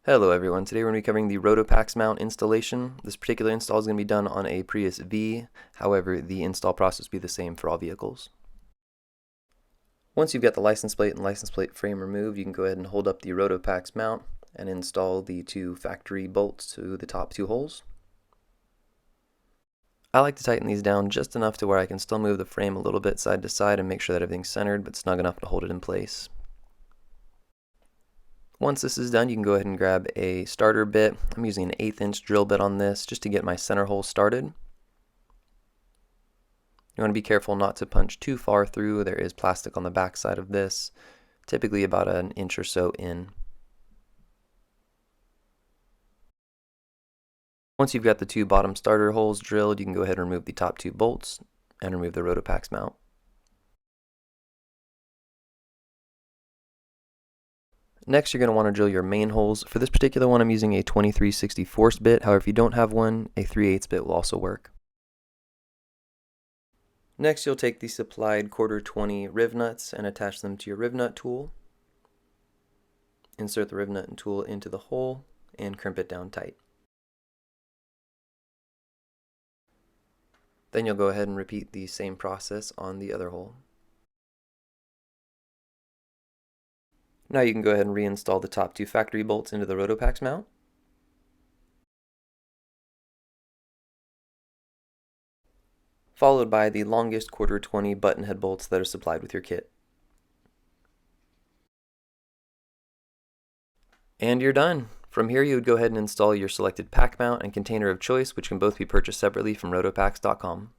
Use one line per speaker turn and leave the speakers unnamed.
Hello everyone, today we're going to be covering the Rotopax mount installation. This particular install is going to be done on a Prius V, however the install process will be the same for all vehicles. Once you've got the license plate and license plate frame removed, you can go ahead and hold up the Rotopax mount and install the two factory bolts to the top two holes. I like to tighten these down just enough to where I can still move the frame a little bit side to side and make sure that everything's centered but snug enough to hold it in place. Once this is done, you can go ahead and grab a starter bit. I'm using an 1/8 inch drill bit on this just to get my center hole started. You want to be careful not to punch too far through. There is plastic on the back side of this, typically about an inch or so in. Once you've got the two bottom starter holes drilled, you can go ahead and remove the top two bolts and remove the Rotopax mount. Next, you're going to want to drill your main holes. For this particular one, I'm using a 23/64 bit. However, if you don't have one, a 3/8 bit will also work. Next, you'll take the supplied 1/4 riv nuts and attach them to your riv nut tool. Insert the riv nut and tool into the hole and crimp it down tight. Then you'll go ahead and repeat the same process on the other hole. Now you can go ahead and reinstall the top two factory bolts into the Rotopax mount. Followed by the longest 1/4 button head bolts that are supplied with your kit. And you're done. From here you would go ahead and install your selected pack mount and container of choice, which can both be purchased separately from rotopax.com.